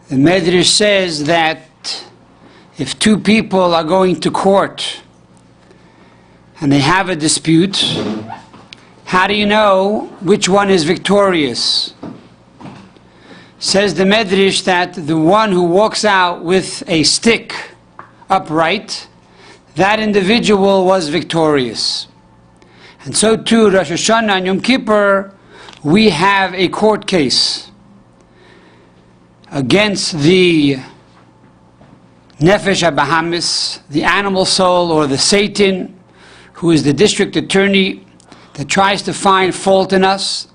The Medrash says that if two people are going to court and they have a dispute, how do you know which one is victorious? Says the Medrash that the one who walks out with a stick upright, that individual was victorious. And so too, Rosh Hashanah and Yom Kippur, we have a court case against the Nefesh HaBahamis, the animal soul, or the Satan, who is the district attorney that tries to find fault in us.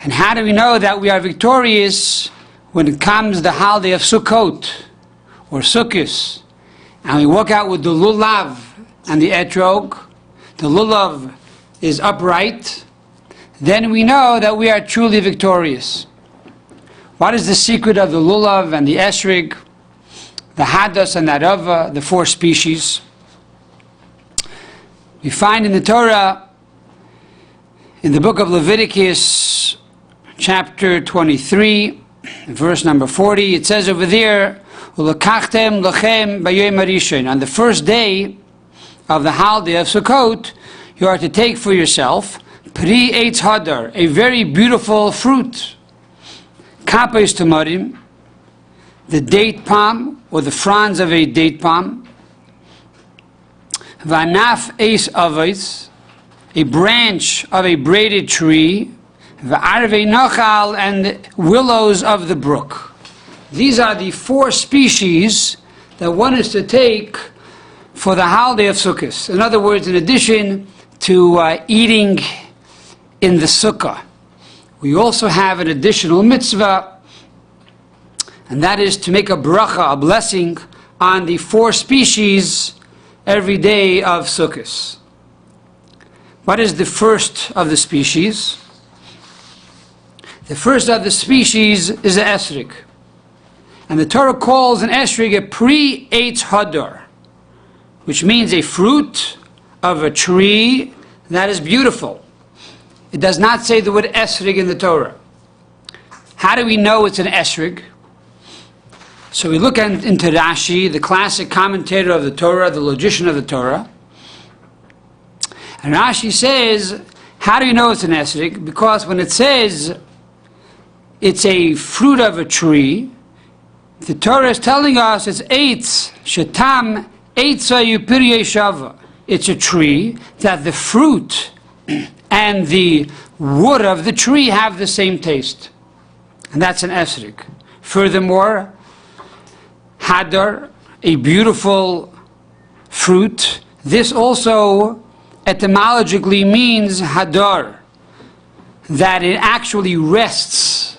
And how do we know that we are victorious when it comes the holiday of Sukkot or Sukkot, and we walk out with the Lulav and the Etrog, the Lulav is upright, then we know that we are truly victorious. What is the secret of the Lulav and the Esrog, the Hadasim and the Aravot, the four species? We find in the Torah, in the book of Leviticus, chapter 23, verse number 40, it says over there, "Ulakachtem lachem b'yom harishon." On the first day of the holiday of Sukkot, you are to take for yourself Pri Eitz Hadar, a very beautiful fruit. Kapos Tamarim, the date palm, or the fronds of a date palm. Vanaf Eis Avos, a branch of a braided tree. V'arvei Nachal, and willows of the brook. These are the four species that one is to take for the holiday of Sukkot. In other words, in addition to eating in the Sukkah, we also have an additional mitzvah, and that is to make a bracha, a blessing, on the four species every day of Sukkot. What is the first of the species? The first of the species is the Esrog. And the Torah calls an Esrog a Pri Eitz Hadar, which means a fruit of a tree that is beautiful. It does not say the word Esrog in the Torah. How do we know it's an Esrog? So we look into Rashi, the classic commentator of the Torah, the logician of the Torah. And Rashi says, how do you know it's an Esrog? Because when it says it's a fruit of a tree, the Torah is telling us it's eitz, shetam, eitza yupirye shava. It's a tree that the fruit and the wood of the tree have the same taste. And that's an Esrog. Furthermore, Hadar, a beautiful fruit. This also etymologically means Hadar, that it actually rests.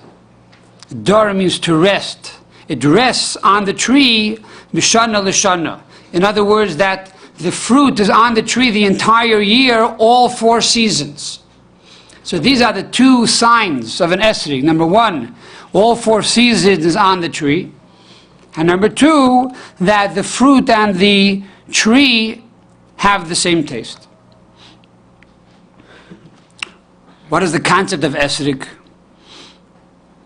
Dar means to rest. It rests on the tree, mishana l'shana. In other words, that the fruit is on the tree the entire year, all 4 seasons. So these are the 2 signs of an Esrog. Number 1, all 4 seasons is on the tree. And number 2, that the fruit and the tree have the same taste. What is the concept of Esrog?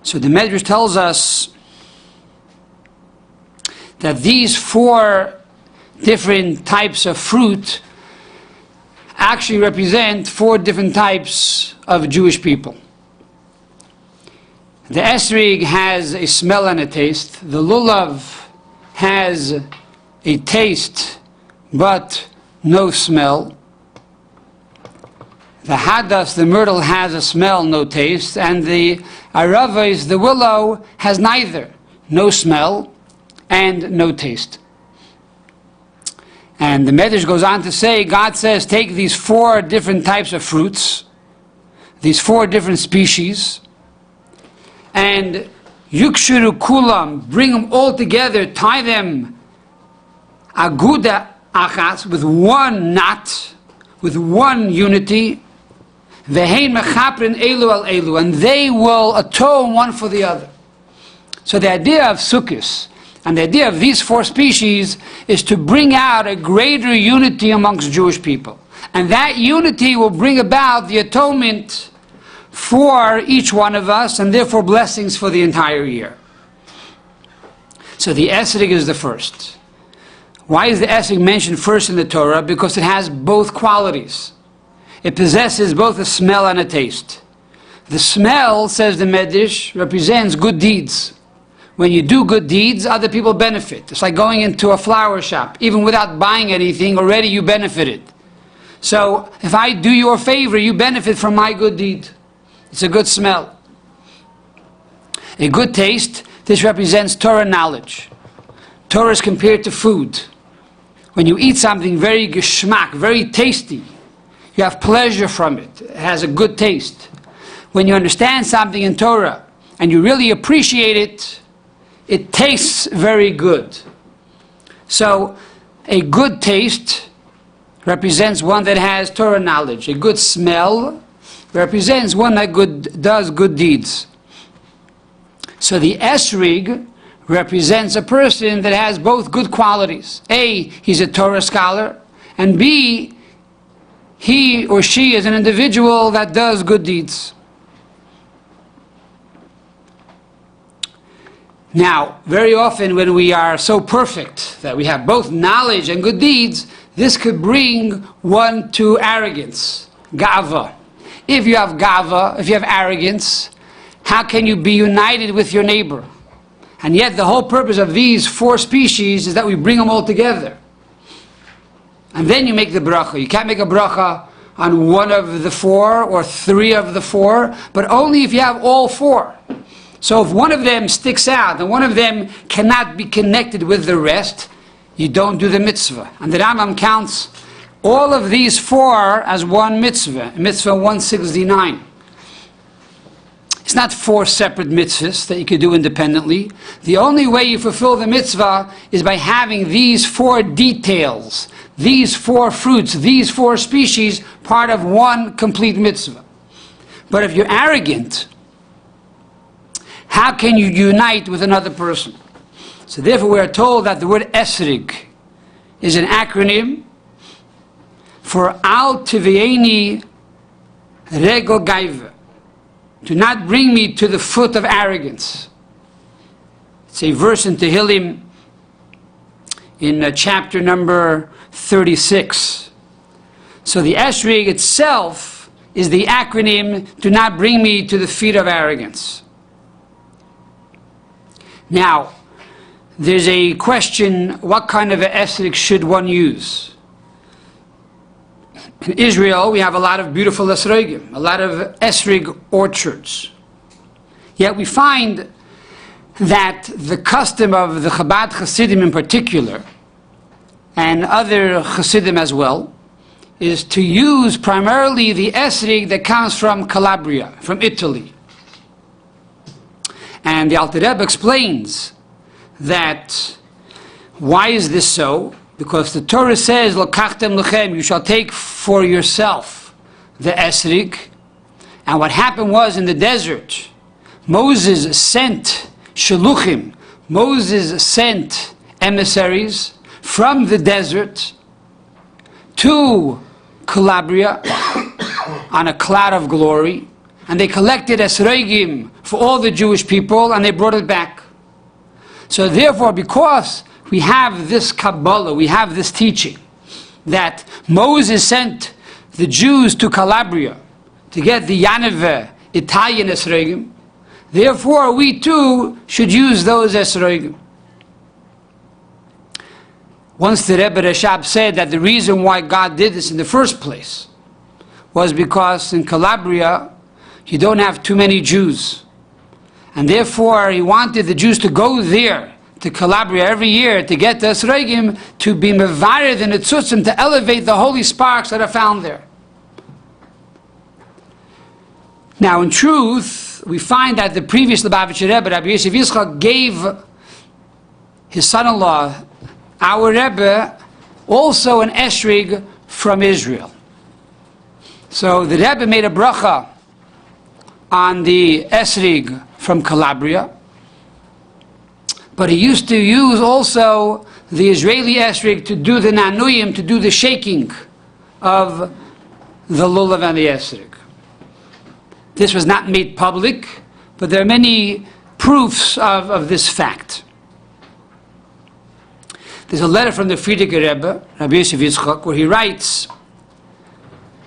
So the Medrash tells us that these 4 different types of fruit actually represent 4 different types of Jewish people. The Esrog has a smell and a taste. The Lulav has a taste but no smell. The Hadas, the Myrtle, has a smell, no taste. And the Aravot, the Willow, has neither, no smell and no taste. And the Medrash goes on to say, God says, take these 4 different types of fruits, these 4 different species, and yukshiru kulam, bring them all together, tie them aguda achas, with one knot, with one unity, vehein mechaprin elu al elu, and they will atone one for the other. So the idea of Sukkot and the idea of these 4 species is to bring out a greater unity amongst Jewish people. And that unity will bring about the atonement for each one of us, and therefore blessings for the entire year. So the Esrog is the first. Why is the Esrog mentioned first in the Torah? Because it has both qualities. It possesses both a smell and a taste. The smell, says the Medrash, represents good deeds. When you do good deeds, other people benefit. It's like going into a flower shop. Even without buying anything, already you benefited. So if I do you a favor, you benefit from my good deed. It's a good smell. A good taste, this represents Torah knowledge. Torah is compared to food. When you eat something very geschmack, very tasty, you have pleasure from it. It has a good taste. When you understand something in Torah and you really appreciate it, it tastes very good. So a good taste represents one that has Torah knowledge. A good smell represents one that does good deeds. So the Esrog represents a person that has both good qualities. A, he's a Torah scholar, and B, he or she is an individual that does good deeds. Now, very often when we are so perfect that we have both knowledge and good deeds, this could bring one to arrogance, gava. If you have gava, if you have arrogance, how can you be united with your neighbor? And yet the whole purpose of these 4 species is that we bring them all together. And then you make the bracha. You can't make a bracha on one of the 4 or 3 of the 4, but only if you have all 4. So if one of them sticks out and one of them cannot be connected with the rest, you don't do the mitzvah. And the Rambam counts all of these 4 as one mitzvah, mitzvah 169. It's not 4 separate mitzvahs that you could do independently. The only way you fulfill the mitzvah is by having these 4 details, these 4 fruits, these 4 species, part of one complete mitzvah. But if you're arrogant, how can you unite with another person? So therefore we are told that the word Esrog is an acronym for Al Tivieni Regel Gaiva. Do not bring me to the foot of arrogance. It's a verse in Tehillim in chapter number 36. So the Esrog itself is the acronym, do not bring me to the feet of arrogance. Now, there's a question, what kind of an Esrog should one use? In Israel, we have a lot of beautiful Esrogim, a lot of Esrog orchards. Yet we find that the custom of the Chabad Hasidim in particular, and other Hasidim as well, is to use primarily the Esrog that comes from Calabria, from Italy. And the Alter Rebbe explains that why is this so? Because the Torah says, "Lokachtem lechem," you shall take for yourself the Esrog. And what happened was in the desert, Moses sent Shaluchim, Moses sent emissaries from the desert to Calabria on a cloud of glory, and they collected Esrogim for all the Jewish people, and they brought it back. So therefore, because we have this Kabbalah, we have this teaching, that Moses sent the Jews to Calabria to get the Yaneve, Italian Esrogim, therefore we too should use those Esrogim. Once the Rebbe Rashab said that the reason why God did this in the first place was because in Calabria you don't have too many Jews. And therefore he wanted the Jews to go there, to Calabria every year, to get the Esrogim, to be mevared in the tzutzim, to elevate the holy sparks that are found there. Now in truth, we find that the previous Lubavitcher Rebbe, Rabbi Yosef Yitzchak, gave his son-in-law, our Rebbe, also an Esrog from Israel. So the Rebbe made a bracha on the Esrog from Calabria, but he used to use also the Israeli Esrog to do the nanuyim, to do the shaking of the Lulav and the Esrog. This was not made public, but there are many proofs of this fact. There's a letter from the Frierdiker Rebbe, Rabbi Yosef Yitzchak, where he writes,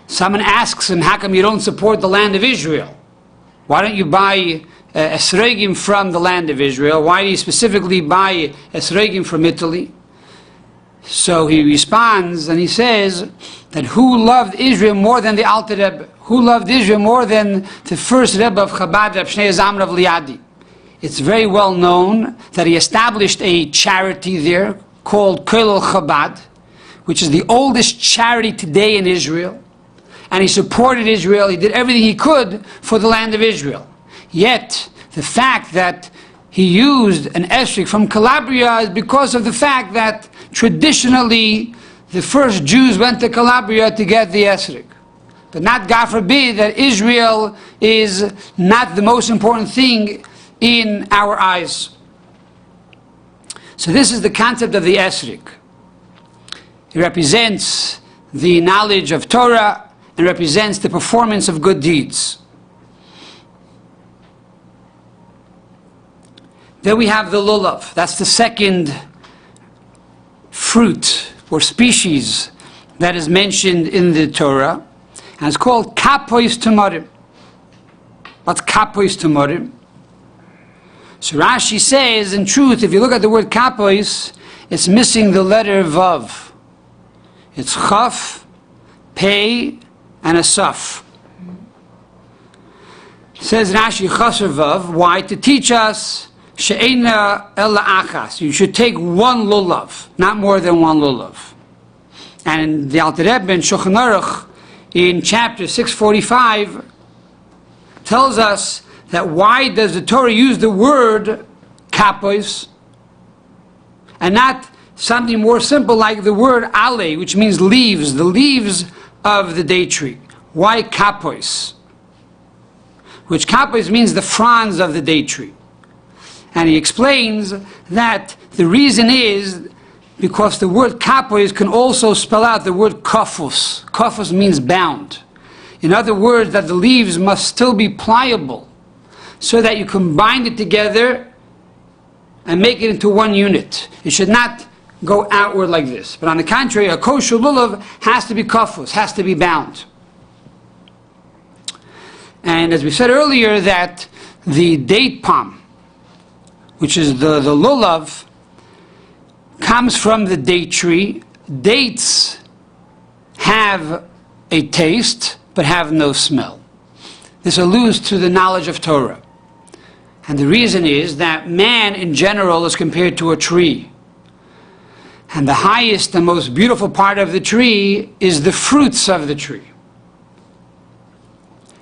someone asks him, how come you don't support the land of Israel? Why don't you buy Esrogim from the land of Israel? Why do you specifically buy Esrogim from Italy? So he responds and he says that who loved Israel more than the Alter Rebbe? Who loved Israel more than the first Rebbe of Chabad, Reb Shnei Zalman of Liadi? It's very well known that he established a charity there called Kollel Chabad, which is the oldest charity today in Israel. And he supported Israel. He did everything he could for the land of Israel. Yet, the fact that he used an Esrog from Calabria is because of the fact that traditionally the first Jews went to Calabria to get the Esrog. But not, God forbid, that Israel is not the most important thing in our eyes. So this is the concept of the Esrog. It represents the knowledge of Torah and represents the performance of good deeds. Then we have the Lulav. That's the second fruit or species that is mentioned in the Torah. And it's called Kapois Tumarim. What's Kapois Tumarim? So Rashi says, in truth, if you look at the word Kapois, it's missing the letter Vav. It's Chaf, Pei, and a Saf. It says Rashi Chaser Vav. Why? To teach us She'ena Ela Achas. You should take one Lulav, not more than one Lulav. And the Alter Rebbe in Shulchan Aruch in chapter 645 tells us that why does the Torah use the word Kapois and not something more simple like the word Ale, which means leaves, the leaves of the date tree. Why Kapois? Which Kapois means the fronds of the date tree. And he explains that the reason is because the word Kapois can also spell out the word Kafus. Kafus means bound. In other words, that the leaves must still be pliable so that you can bind it together and make it into one unit. It should not go outward like this. But on the contrary, a kosher lulav has to be kafus, has to be bound. And as we said earlier, that the date palm, which is the lulav, comes from the date tree. Dates have a taste, but have no smell. This alludes to the knowledge of Torah. And the reason is that man in general is compared to a tree. And the highest and most beautiful part of the tree is the fruits of the tree.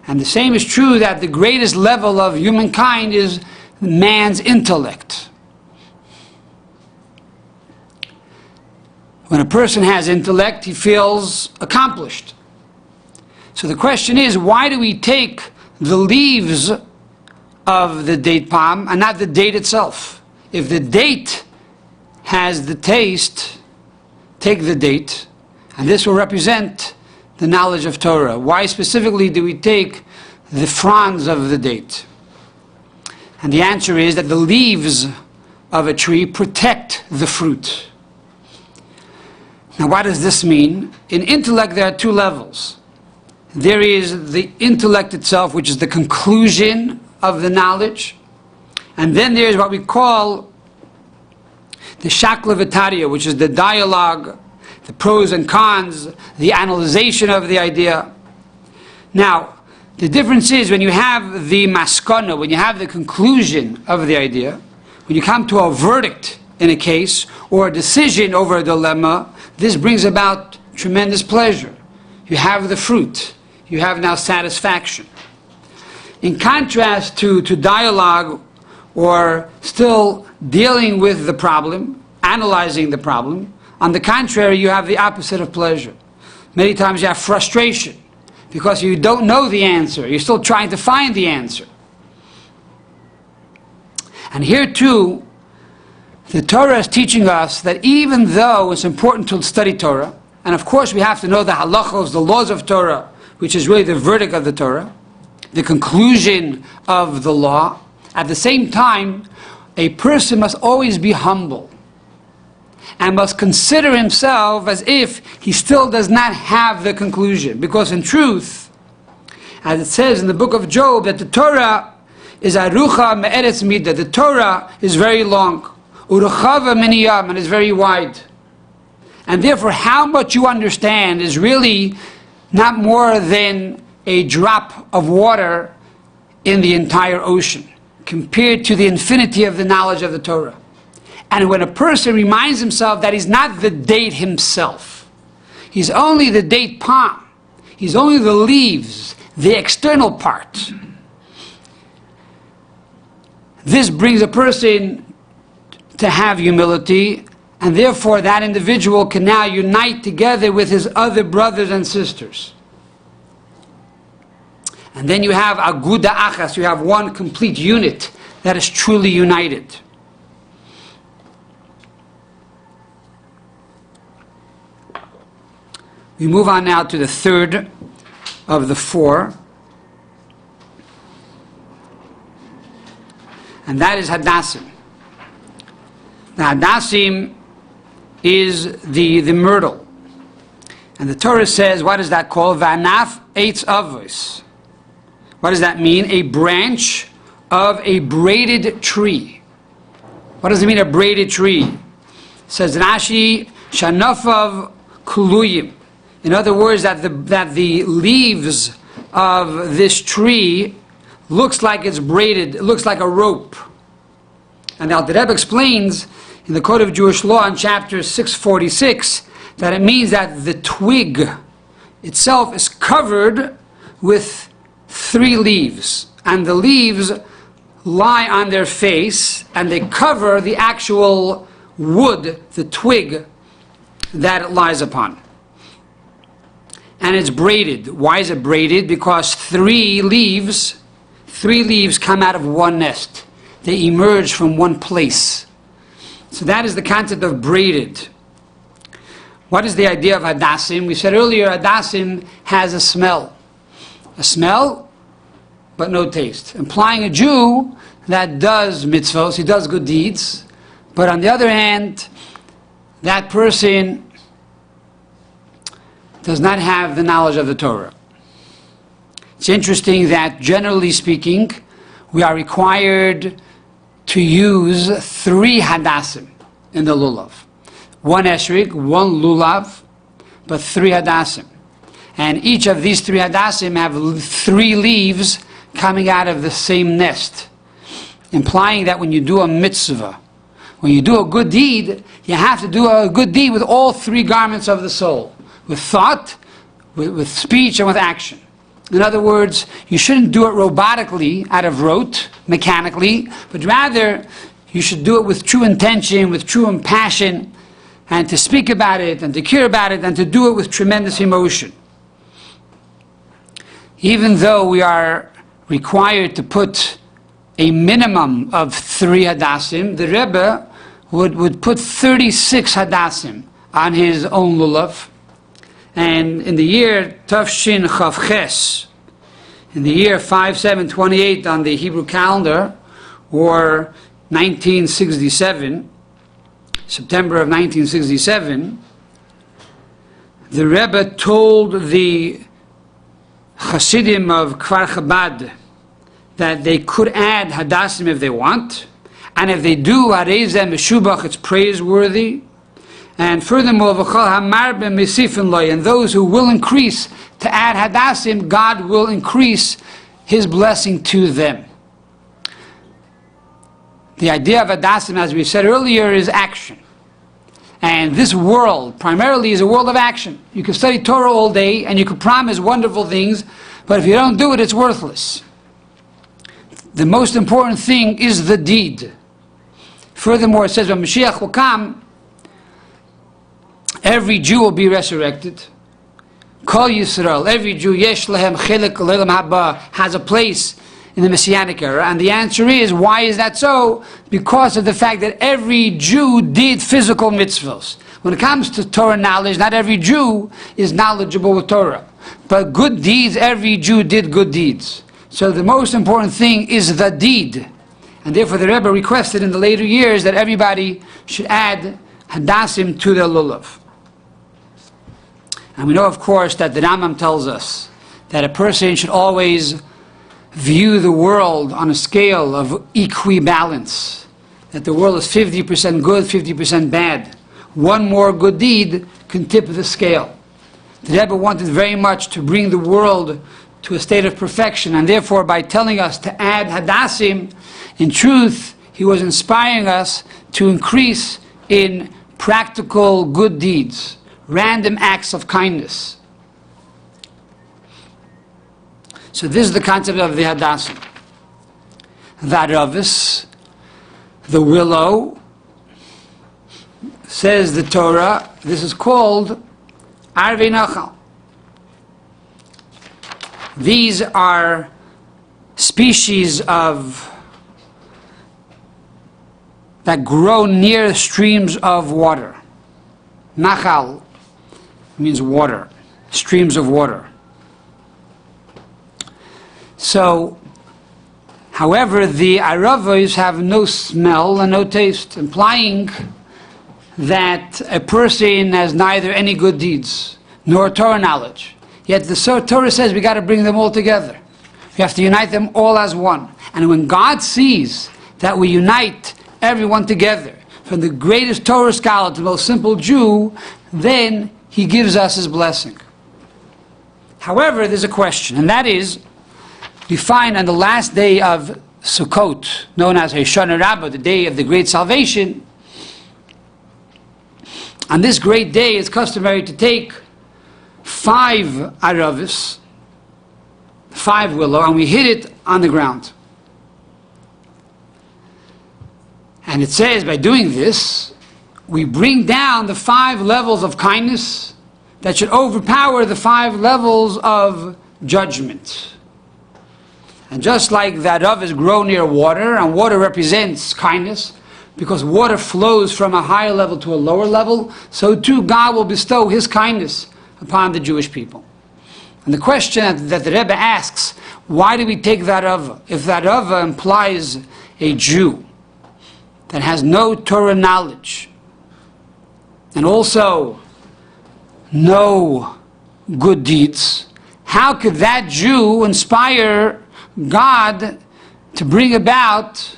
And the same is true that the greatest level of humankind is man's intellect. When a person has intellect, he feels accomplished. So the question is, why do we take the leaves of the date palm and not the date itself? If the date has the taste, take the date, and this will represent the knowledge of Torah. Why specifically do we take the fronds of the date? And the answer is that the leaves of a tree protect the fruit. Now what does this mean? In intellect there are two levels. There is the intellect itself, which is the conclusion of the knowledge. And then there is what we call the shakla v'tarya, which is the dialogue, the pros and cons, the analyzation of the idea. Now, the difference is when you have the maskana, when you have the conclusion of the idea, when you come to a verdict in a case or a decision over a dilemma, this brings about tremendous pleasure. You have the fruit. You have now satisfaction. In contrast to dialogue or still dealing with the problem, analyzing the problem, on the contrary, you have the opposite of pleasure. Many times you have frustration because you don't know the answer. You're still trying to find the answer. And here too, the Torah is teaching us that even though it's important to study Torah, and of course we have to know the halachos, the laws of Torah, which is really the verdict of the Torah, the conclusion of the law, at the same time, a person must always be humble and must consider himself as if he still does not have the conclusion. Because in truth, as it says in the book of Job, that the Torah is arucha me'eretz midah. The Torah is very long, uruchava miniyam, and is very wide. And therefore, how much you understand is really not more than a drop of water in the entire ocean, compared to the infinity of the knowledge of the Torah. And when a person reminds himself that he's not the date himself, he's only the date palm, he's only the leaves, the external part, this brings a person to have humility, and therefore that individual can now unite together with his other brothers and sisters. And then you have aguda achas, you have one complete unit that is truly united. We move on now to the third of the four, and that is Hadasim. The Hadasim is the myrtle. And the Torah says, what is that called? V'anaf eitz avos. What does that mean? A branch of a braided tree. What does it mean, a braided tree? Says Rashi, shanofav kuluyim. In other words, that the leaves of this tree looks like it's braided, it looks like a rope. And now the Rebbe explains in the Code of Jewish Law in chapter 646 that it means that the twig itself is covered with 3 leaves, and the leaves lie on their face and they cover the actual wood, the twig that it lies upon. And it's braided. Why is it braided? Because 3 leaves come out of one nest. They emerge from one place. So that is the concept of braided. What is the idea of Hadasim? We said earlier, Hadasim has a smell. A smell, but no taste. Implying a Jew that does mitzvahs, he does good deeds, but on the other hand, that person does not have the knowledge of the Torah. It's interesting that, generally speaking, we are required to use 3 Hadasim in the Lulav. 1 Esrog, 1 Lulav, but 3 Hadasim. And each of these 3 Hadasim have 3 leaves coming out of the same nest, implying that when you do a mitzvah, when you do a good deed, you have to do a good deed with all 3 garments of the soul. With thought, with speech, and with action. In other words, you shouldn't do it robotically, out of rote, mechanically, but rather you should do it with true intention, with true passion, and to speak about it, and to care about it, and to do it with tremendous emotion. Even though we are required to put a minimum of 3 Hadasim, the Rebbe would put 36 Hadasim on his own Lulav. And in the year Tafshin Chavches, in the year 5728 on the Hebrew calendar, or 1967, September of 1967, the Rebbe told the Hasidim of Kfar Chabad that they could add Hadasim if they want, and if they do, Harezeh Meshubach, it's praiseworthy. And furthermore, and those who will increase to add Hadasim, God will increase His blessing to them. The idea of Hadasim, as we said earlier, is action. And this world primarily is a world of action. You can study Torah all day and you can promise wonderful things, but if you don't do it, it's worthless. The most important thing is the deed. Furthermore, it says when Mashiach will come, every Jew will be resurrected. Kol Yisrael, every Jew, yesh lehem chelik le'olam haba, has a place in the Messianic era. And the answer is, why is that so? Because of the fact that every Jew did physical mitzvahs. When it comes to Torah knowledge, not every Jew is knowledgeable with Torah. But good deeds, every Jew did good deeds. So the most important thing is the deed. And therefore the Rebbe requested in the later years that everybody should add Hadasim to their Lulav. And we know, of course, that the Rambam tells us that a person should always view the world on a scale of equibalence, that the world is 50% good, 50% bad. One more good deed can tip the scale. The Rebbe wanted very much to bring the world to a state of perfection, and therefore by telling us to add Hadasim, in truth, he was inspiring us to increase in practical good deeds, random acts of kindness. So this is the concept of the Hadasim. The Aravis, the willow, says the Torah, this is called Arvei Nachal. These are species that grow near streams of water. Nachal means water, streams of water. So, however, the Aravos have no smell and no taste, implying that a person has neither any good deeds nor Torah knowledge. Yet the Torah says we got to bring them all together. We have to unite them all as one. And when God sees that we unite everyone together, from the greatest Torah scholar to the most simple Jew, then he gives us his blessing. However, there's a question, and that is, we find on the last day of Sukkot, known as Hoshana Rabbah, the day of the great salvation, on this great day it's customary to take 5 Aravis, 5 willow, and we hit it on the ground. And it says by doing this, we bring down the 5 levels of kindness that should overpower the 5 levels of judgment. And just like that Aravis grow near water, and water represents kindness, because water flows from a higher level to a lower level, so too God will bestow his kindness upon the Jewish people. And the question that the Rebbe asks, why do we take that Arava? If that Arava implies a Jew that has no Torah knowledge, and also no good deeds, how could that Jew inspire God to bring about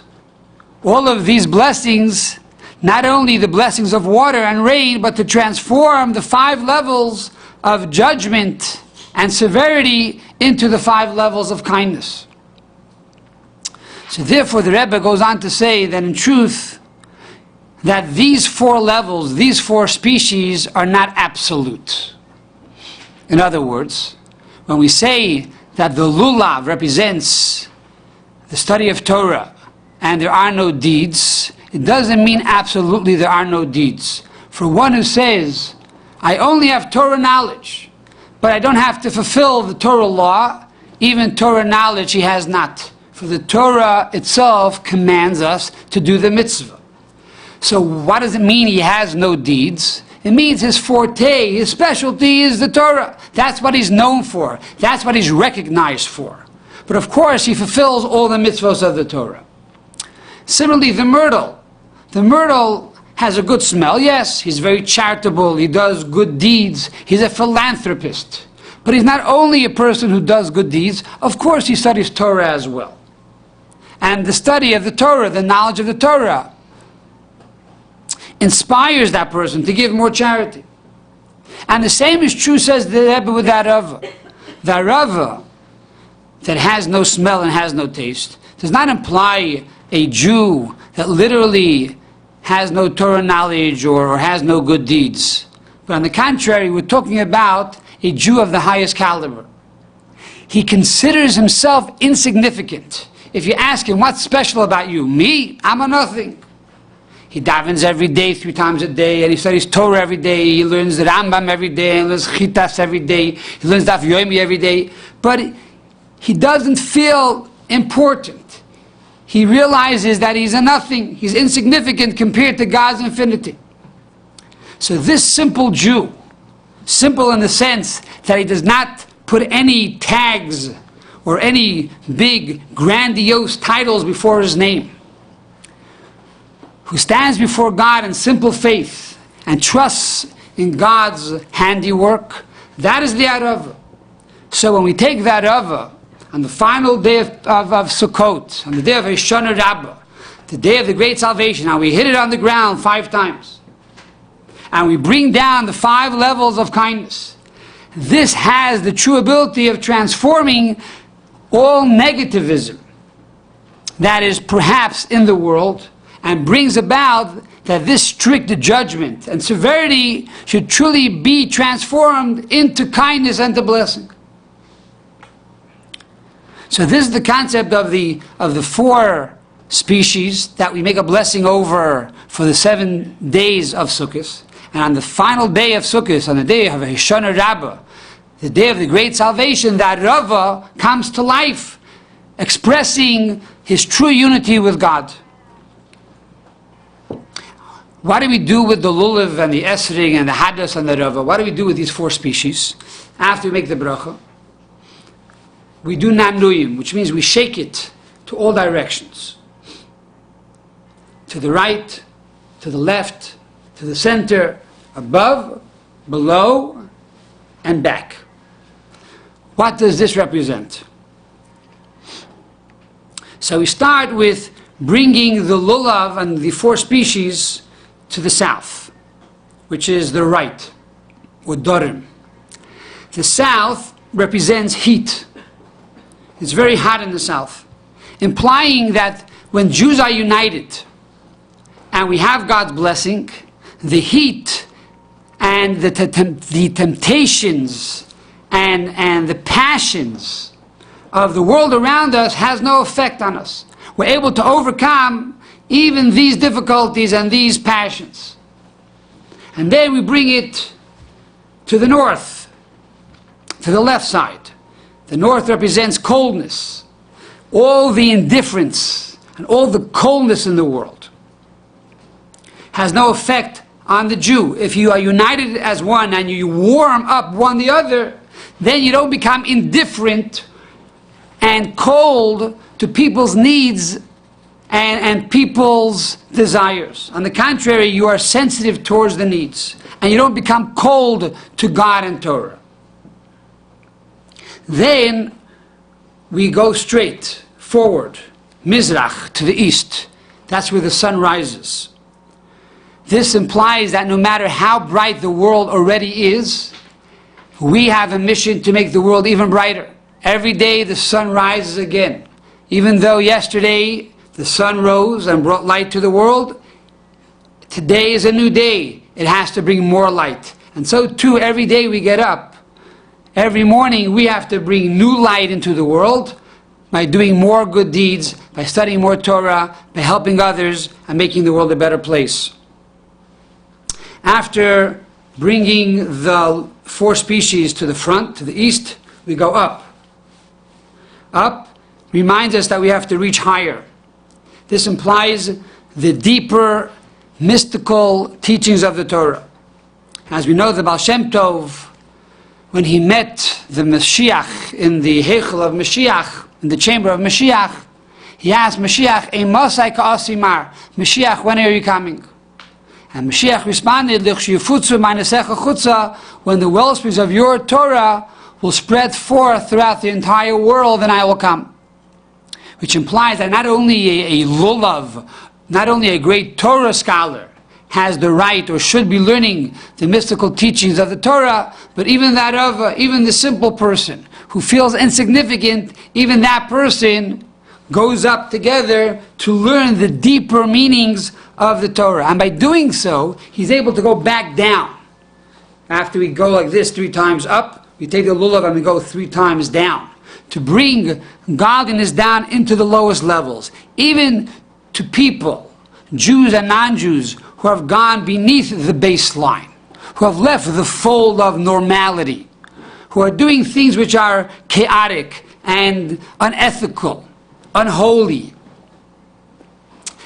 all of these blessings, not only the blessings of water and rain, but to transform the 5 levels of judgment and severity into the 5 levels of kindness? So therefore the Rebbe goes on to say that in truth, that these 4 levels, these 4 species are not absolute. In other words, when we say that the Lulav represents the study of Torah and there are no deeds, it doesn't mean absolutely there are no deeds. For one who says, I only have Torah knowledge, but I don't have to fulfill the Torah law, even Torah knowledge he has not. For the Torah itself commands us to do the mitzvah. So what does it mean he has no deeds? It means his forte, his specialty is the Torah. That's what he's known for. That's what he's recognized for. But of course he fulfills all the mitzvahs of the Torah. Similarly, the myrtle. The myrtle has a good smell. Yes, he's very charitable. He does good deeds. He's a philanthropist. But he's not only a person who does good deeds. Of course he studies Torah as well. And the study of the Torah, the knowledge of the Torah, inspires that person to give more charity. And the same is true, says the Rebbe, with that Arava. The Arava that has no smell and has no taste does not imply a Jew that literally has no Torah knowledge or has no good deeds. But on the contrary, we're talking about a Jew of the highest caliber. He considers himself insignificant. If you ask him, what's special about you? Me? I'm a nothing. He davens every day, 3 times a day, and he studies Torah every day. He learns the Rambam every day, and learns Chitas every day. He learns Daf Yomi every day. But he doesn't feel important. He realizes that he's a nothing. He's insignificant compared to God's infinity. So this simple Jew, simple in the sense that he does not put any tags or any big, grandiose titles before his name, who stands before God in simple faith and trusts in God's handiwork, that is the Aravot. So when we take that Aravot on the final day of Sukkot, on the day of Hoshana Rabbah, the day of the great salvation, and we hit it on the ground 5 times, and we bring down the 5 levels of kindness, this has the true ability of transforming all negativism that is perhaps in the world, and brings about that this strict judgment and severity should truly be transformed into kindness and to blessing. So this is the concept of the 4 species that we make a blessing over for the 7 days of Sukkot. And on the final day of Sukkot, on the day of Hoshana Rabbah, the day of the great salvation, that Rava comes to life, expressing his true unity with God. What do we do with the Lulav and the Esrog and the Hadasim and the Rava? What do we do with these 4 species after we make the bracha? We do nanuyim, which means we shake it to all directions. To the right, to the left, to the center, above, below, and back. What does this represent? So we start with bringing the Lulav and the 4 species to the south, which is the right, or Dorim. The south represents heat. It's very hot in the south, implying that when Jews are united and we have God's blessing, the heat and the temptations and the passions of the world around us has no effect on us. We're able to overcome even these difficulties and these passions. And then we bring it to the north, to the left side. The north represents coldness, all the indifference and all the coldness in the world has no effect on the Jew. If you are united as one and you warm up one the other, then you don't become indifferent and cold to people's needs and people's desires. On the contrary, you are sensitive towards the needs, and you don't become cold to God and Torah. Then we go straight forward, Mizrach, to the east. That's where the sun rises. This implies that no matter how bright the world already is, we have a mission to make the world even brighter. Every day the sun rises again. Even though yesterday the sun rose and brought light to the world, today is a new day. It has to bring more light. And so too, every day we get up, every morning we have to bring new light into the world by doing more good deeds, by studying more Torah, by helping others, and making the world a better place. After bringing the 4 species to the front, to the east, we go up. Up reminds us that we have to reach higher. This implies the deeper mystical teachings of the Torah. As we know, the Baal Shem Tov, when he met the Mashiach in the Heichel of Mashiach, in the chamber of Mashiach, he asked Mashiach, "Ein Mosai ka'asimar." Mashiach, when are you coming? And Mashiach responded, "L'chshiyufutzu ma'nesecha chutza," when the wellsprings of your Torah will spread forth throughout the entire world, and I will come. Which implies that not only a Lulav, not only a great Torah scholar has the right or should be learning the mystical teachings of the Torah, but even that of even the simple person who feels insignificant, even that person goes up together to learn the deeper meanings of the Torah. And by doing so, he's able to go back down. After we go like this 3 times up, we take the Lulav and we go 3 times down, to bring godliness down into the lowest levels, even to people, Jews and non-Jews, who have gone beneath the baseline, who have left the fold of normality, who are doing things which are chaotic and unethical, unholy,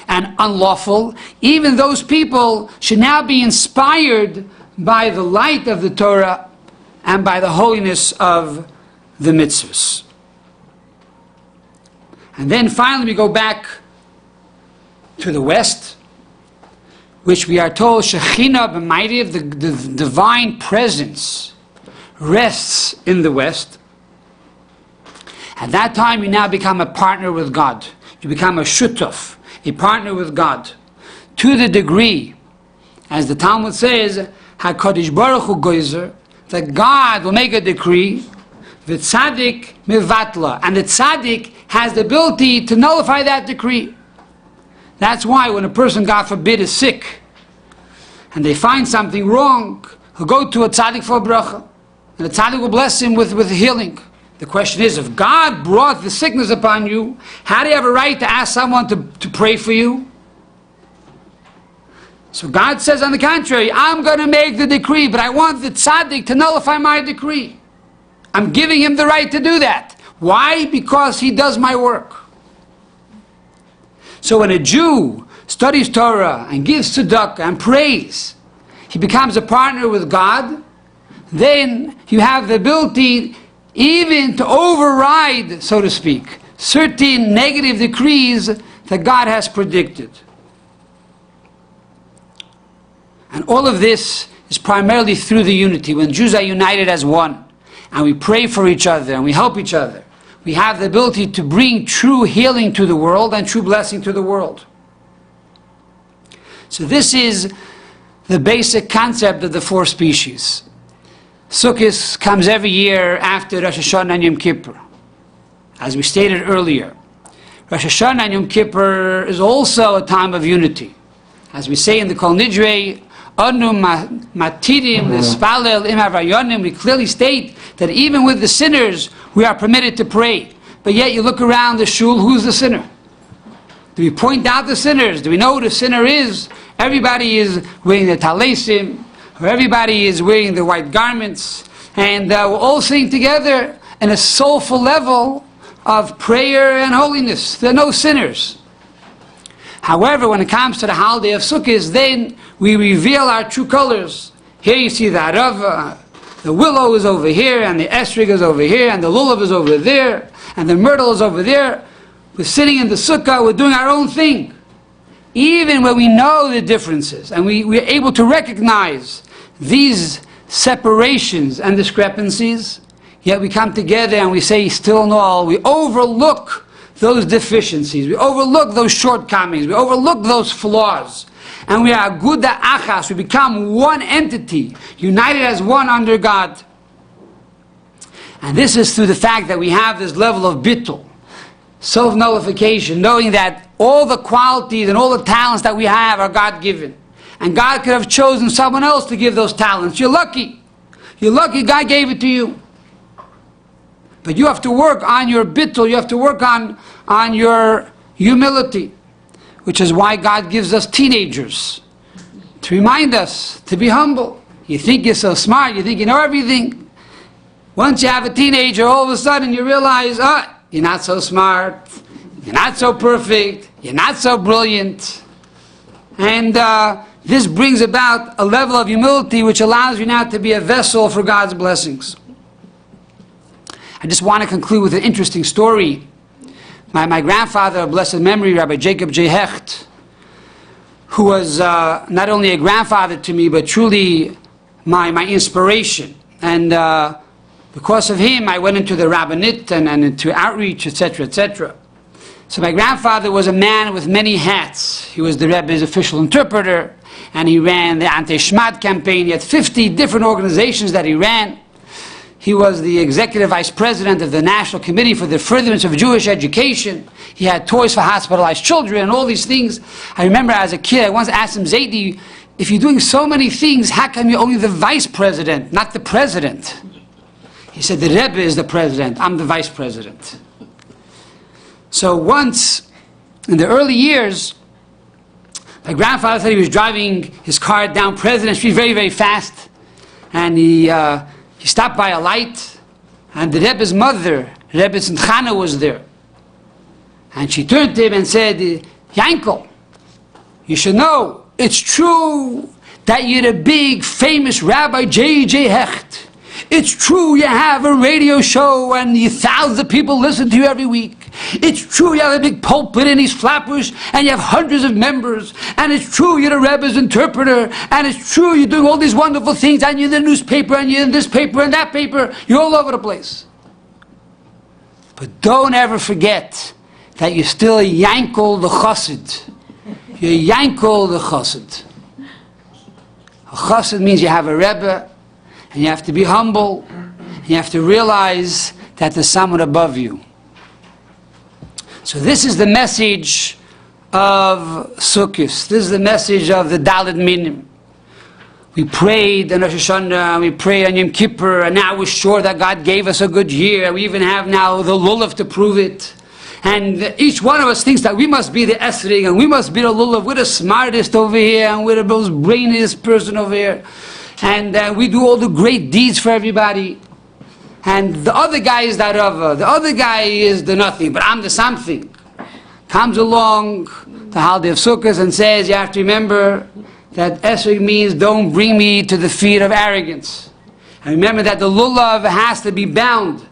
and unlawful. Even those people should now be inspired by the light of the Torah and by the holiness of the mitzvahs. And then finally we go back to the west, which we are told Shekhinah b'mayriv, the divine presence, rests in the west. At that time, you now become a partner with God. You become a shutuf, a partner with God, to the degree, as the Talmud says, HaKadosh Baruch Hu Goizer, that God will make a decree, v'tzadik mivatla, and the tzaddik has the ability to nullify that decree. That's why when a person, God forbid, is sick, and they find something wrong, he'll go to a tzaddik for a bracha, and the tzaddik will bless him with healing. The question is, if God brought the sickness upon you, how do you have a right to ask someone to pray for you? So God says, on the contrary, I'm going to make the decree, but I want the tzaddik to nullify my decree. I'm giving him the right to do that. Why? Because he does my work. So when a Jew studies Torah and gives tzedakah and prays, he becomes a partner with God, then you have the ability even to override, so to speak, certain negative decrees that God has predicted. And all of this is primarily through the unity. When Jews are united as one, and we pray for each other, and we help each other, we have the ability to bring true healing to the world and true blessing to the world. So this is the basic concept of the four species. Sukkot comes every year after Rosh Hashanah and Yom Kippur. As we stated earlier, Rosh Hashanah and Yom Kippur is also a time of unity. As we say in the Kol Nidrei, Anu matirim nespalel im havayonim, we clearly state that even with the sinners, we are permitted to pray. But yet you look around the shul, who's the sinner? Do we point out the sinners? Do we know who the sinner is? Everybody is wearing the talesim, or everybody is wearing the white garments, and we're all sitting together in a soulful level of prayer and holiness. There are no sinners. However, when it comes to the holiday of Sukkot, then we reveal our true colors. Here you see the Aravot, the Willow is over here, and the Esrog is over here, and the Lulav is over there, and the Myrtle is over there. We're sitting in the Sukkah, we're doing our own thing. Even when we know the differences, and we're able to recognize these separations and discrepancies, yet we come together and we say, still in all, we overlook those deficiencies, we overlook those shortcomings, we overlook those flaws, and we are Aguda Achas, we become one entity, united as one under God. And this is through the fact that we have this level of bittul, self-nullification, knowing that all the qualities and all the talents that we have are God-given. And God could have chosen someone else to give those talents. You're lucky. You're lucky God gave it to you. But you have to work on your bittul, you have to work on your humility, which is why God gives us teenagers, to remind us to be humble. You think you're so smart, you think you know everything. Once you have a teenager, all of a sudden you realize, you're not so smart, you're not so perfect, you're not so brilliant. And this brings about a level of humility which allows you now to be a vessel for God's blessings. I just want to conclude with an interesting story. My grandfather of blessed memory, Rabbi Jacob J. Hecht, who was not only a grandfather to me, but truly my inspiration. And because of him, I went into the rabbinate and into outreach, etc., etc. So my grandfather was a man with many hats. He was the Rebbe's official interpreter, and he ran the anti-Shmad campaign. He had 50 different organizations that he ran. He was the executive vice president of the National Committee for the Furtherance of Jewish Education. He had toys for hospitalized children and all these things. I remember as a kid, I once asked him, Zaidi, if you're doing so many things, how come you're only the vice president, not the president? He said, the Rebbe is the president, I'm the vice president. So once, in the early years, my grandfather said he was driving his car down President Street very, very fast, and he stopped by a light, and the Rebbe's mother, Rebbe Tzimchana, was there. And she turned to him and said, Yankel, you should know, it's true that you're the big, famous Rabbi J.J. Hecht. It's true you have a radio show and thousands of people listen to you every week. It's true you have a big pulpit and these flappers, and you have hundreds of members, and it's true you're the Rebbe's interpreter, and it's true you're doing all these wonderful things, and you're in the newspaper, and you're in this paper and that paper, you're all over the place. But don't ever forget that you're still a Yankel the Chassid. You're Yankel the Chassid. A Chassid means you have a Rebbe, and you have to be humble, and you have to realize that there's someone above you. So this is the message of Sukkot. This is the message of the Dalet Minim. We prayed on Rosh Hashanah, we pray on Yom Kippur, and now we're sure that God gave us a good year. We even have now the Lulav to prove it. And each one of us thinks that we must be the Esrog, and we must be the Lulav. We're the smartest over here, and we're the most brainiest person over here. And we do all the great deeds for everybody. And the other guy is that Rava. The other guy is the nothing, but I'm the something. Comes along the holiday of Sukkot and says, you have to remember that Esrog means don't bring me to the feet of arrogance. And remember that the Lulav has to be bound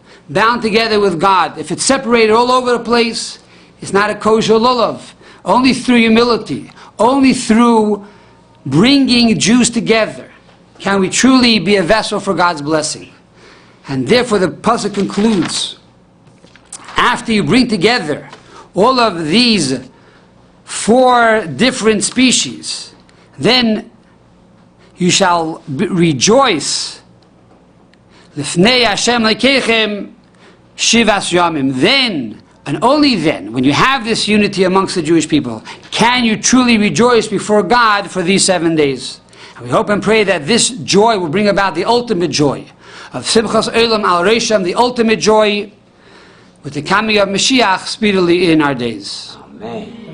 together with God. If it's separated all over the place, it's not a kosher Lulav. Only through humility, only through bringing Jews together can we truly be a vessel for God's blessing. And therefore the pasuk concludes, after you bring together all of these 4 different species, then you shall rejoice. Lifnei Hashem Lekechem Shivas Yamim. Then, and only then, when you have this unity amongst the Jewish people, can you truly rejoice before God for these 7 days. And we hope and pray that this joy will bring about the ultimate joy of Simchas Olam Al Resham, the ultimate joy with the coming of Mashiach speedily in our days. Amen.